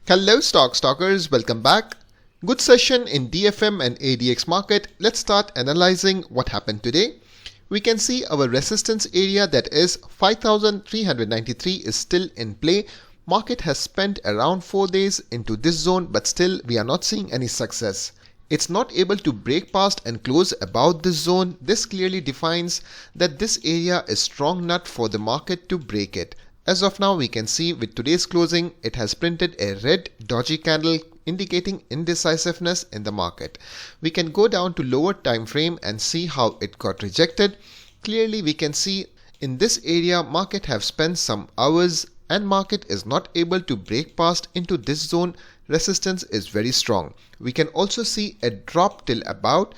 Hello stalkers, welcome back. Good session in DFM and ADX market. Let's start analyzing what happened today. We can see our resistance area, that is 5393, is still in play. Market has spent around 4 days into this zone, but still we are not seeing any success. It's not able to break past and close above this zone. This clearly defines that this area is strong enough for the market to break it. As of now, we can see with today's closing, it has printed a red dodgy candle indicating indecisiveness in the market. We can go down to lower time frame and see how it got rejected. Clearly, we can see in this area, market have spent some hours and market is not able to break past into this zone. Resistance is very strong. We can also see a drop till about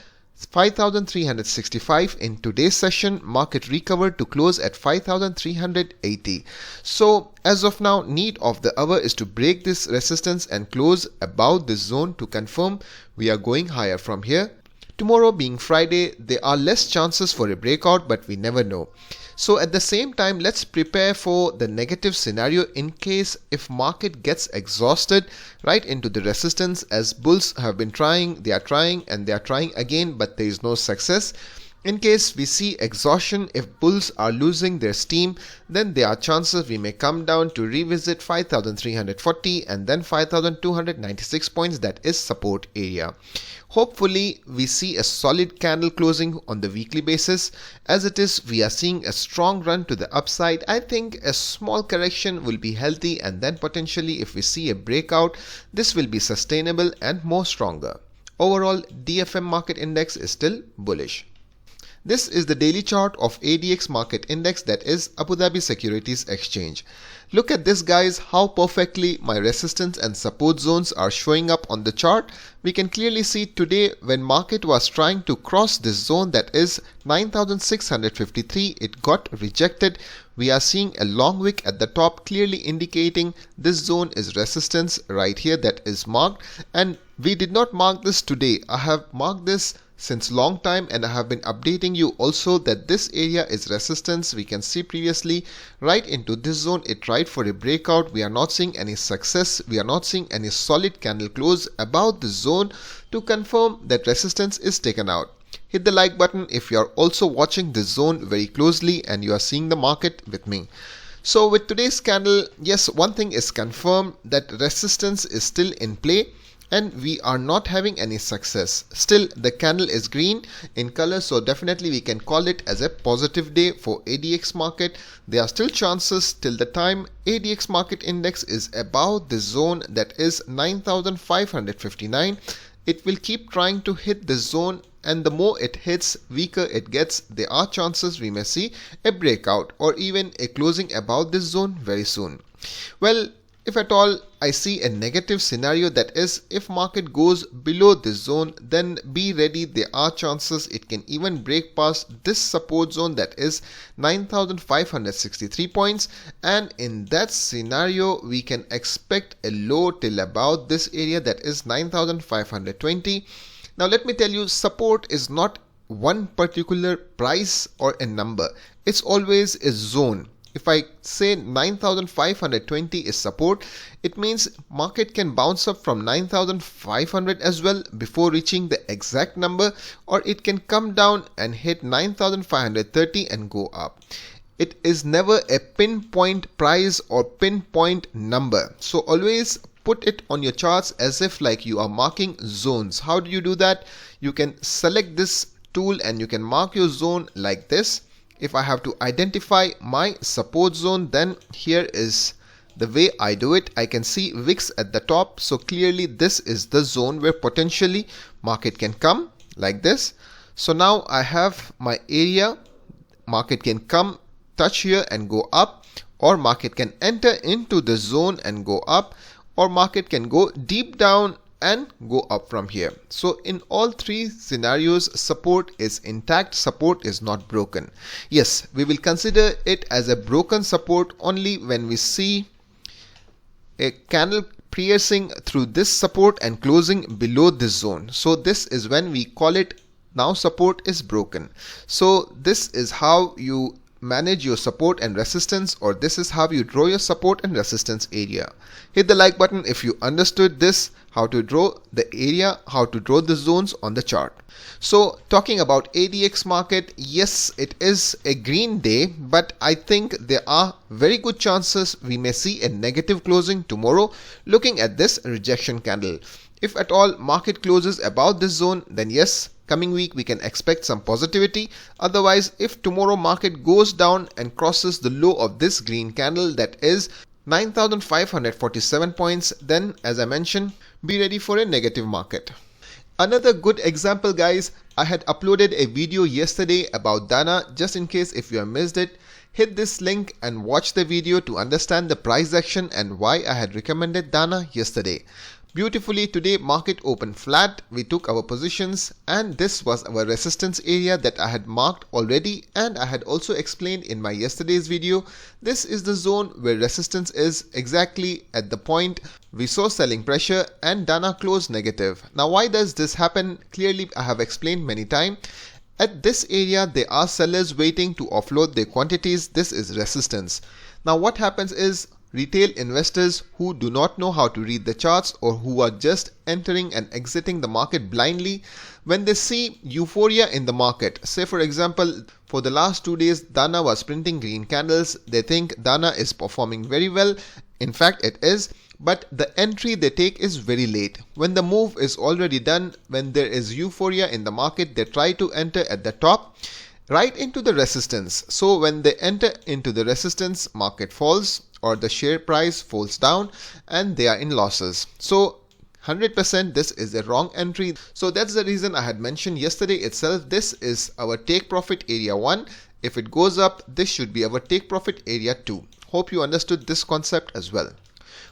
5365 in today's session. Market recovered to close at 5380. So as of now, need of the hour is to break this resistance and close above this zone to confirm we are going higher from here. Tomorrow being Friday, there are less chances for a breakout, but we never know. So at the same time, let's prepare for the negative scenario in case if market gets exhausted right into the resistance, as bulls have been trying, they are trying again, but there is no success. In case we see exhaustion, if bulls are losing their steam, then there are chances we may come down to revisit 5340 and then 5296 points, that is support area. Hopefully we see a solid candle closing on the weekly basis. As it is, we are seeing a strong run to the upside. I think a small correction will be healthy, and then potentially if we see a breakout, this will be sustainable and more stronger. Overall, DFM market index is still bullish. This is the daily chart of ADX market index, that is Abu Dhabi Securities Exchange. Look at this guys, how perfectly my resistance and support zones are showing up on the chart. We can clearly see today when market was trying to cross this zone, that is 9653, it got rejected. We are seeing a long wick at the top clearly indicating this zone is resistance right here, that is marked, and we did not mark this today. I have marked this since long time, and I have been updating you also that this area is resistance. We can see previously right into this zone it tried for a breakout. We are not seeing any success. We are not seeing any solid candle close above this zone to confirm that resistance is taken out. Hit the like button if you are also watching this zone very closely and you are seeing the market with me. So with today's candle, yes, one thing is confirmed, that resistance is still in play and we are not having any success. Still the candle is green in color, so definitely we can call it as a positive day for ADX market. There are still chances till the time ADX market index is above this zone, that is 9559. It will keep trying to hit this zone, and the more it hits, weaker it gets. There are chances we may see a breakout or even a closing above this zone very soon. Well, if at all I see a negative scenario, that is if market goes below this zone, then be ready. There are chances it can even break past this support zone, that is 9563 points, and in that scenario we can expect a low till about this area, that is 9520. Now let me tell you, support is not one particular price or a number, it's always a zone. If I say 9520 is support, it means market can bounce up from 9500 as well before reaching the exact number, or it can come down and hit 9530 and go up. It is never a pinpoint price or pinpoint number. So always put it on your charts as if like you are marking zones. How do you do that? You can select this tool and you can mark your zone like this. If I have to identify my support zone, then here is the way I do it. I can see wicks at the top, so clearly this is the zone where potentially market can come like this. So now I have my area. Market can come, touch here and go up, or market can enter into the zone and go up, or market can go deep down and go up from here. So in all three scenarios, support is intact, support is not broken. Yes, we will consider it as a broken support only when we see a candle piercing through this support and closing below this zone. So this is when we call it now support is broken. So this is how you manage your support and resistance, or this is how you draw your support and resistance area. Hit the like button if you understood this, how to draw the area, how to draw the zones on the chart. So talking about ADX market, yes, it is a green day, but I think there are very good chances we may see a negative closing tomorrow looking at this rejection candle. If at all market closes above this zone, then yes, coming week we can expect some positivity. Otherwise, if tomorrow market goes down and crosses the low of this green candle, that is 9,547 points, then as I mentioned, be ready for a negative market. Another good example, guys, I had uploaded a video yesterday about Dana. Just in case if you have missed it, hit this link and watch the video to understand the price action and why I had recommended Dana yesterday. Beautifully, today market opened flat, we took our positions, and this was our resistance area that I had marked already, and I had also explained in my yesterday's video. This is the zone where resistance is exactly at the point we saw selling pressure and Dana closed negative. Now why does this happen? Clearly I have explained many times. At this area there are sellers waiting to offload their quantities. This is resistance. Now what happens is, retail investors who do not know how to read the charts or who are just entering and exiting the market blindly, when they see euphoria in the market, say for example for the last 2 days Dana was printing green candles, they think Dana is performing very well. In fact it is, but the entry they take is very late. When the move is already done, when there is euphoria in the market, they try to enter at the top right into the resistance. So when they enter into the resistance, market falls or the share price falls down and they are in losses. So 100% this is a wrong entry. So that's the reason I had mentioned yesterday itself, this is our take profit area 1. If it goes up, this should be our take profit area 2. Hope you understood this concept as well.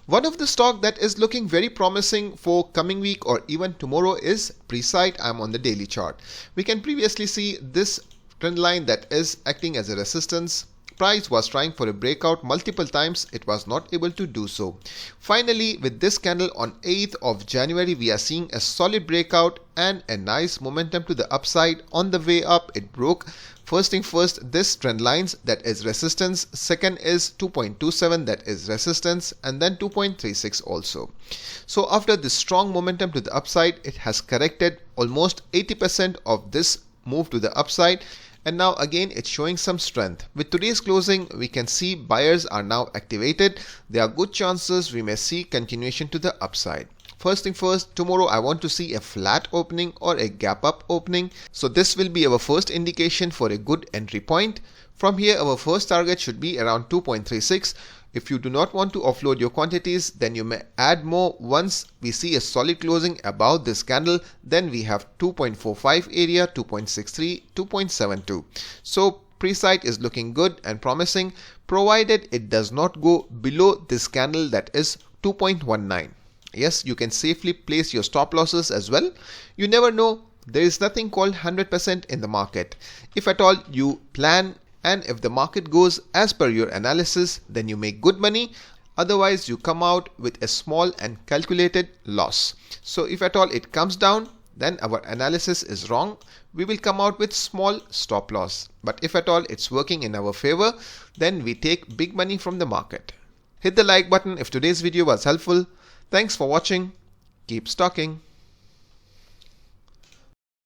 One of the stock that is looking very promising for coming week or even tomorrow is Presight. I'm on the daily chart. We can previously see this trend line that is acting as a resistance. Price was trying for a breakout multiple times, it was not able to do so. Finally, with this candle on 8th of January, we are seeing a solid breakout and a nice momentum to the upside. On the way up, it broke first thing first this trend lines, that is resistance. Second is 2.27, that is resistance, and then 2.36 also. So after this strong momentum to the upside, it has corrected almost 80% of this move to the upside, and now again it's showing some strength. With today's closing, we can see buyers are now activated. There are good chances we may see continuation to the upside. First thing first, tomorrow I want to see a flat opening or a gap up opening. So this will be our first indication for a good entry point. From here, our first target should be around 2.36. If you do not want to offload your quantities, then you may add more once we see a solid closing above this candle. Then we have 2.45 area, 2.63, 2.72. So Presight is looking good and promising, provided it does not go below this candle, that is 2.19. Yes, you can safely place your stop losses as well. You never know. There is nothing called 100% in the market. If at all you plan, and if the market goes as per your analysis, then you make good money. Otherwise, you come out with a small and calculated loss. So if at all it comes down, then our analysis is wrong. We will come out with small stop loss. But if at all it's working in our favor, then we take big money from the market. Hit the like button if today's video was helpful. Thanks for watching. Keep stalking.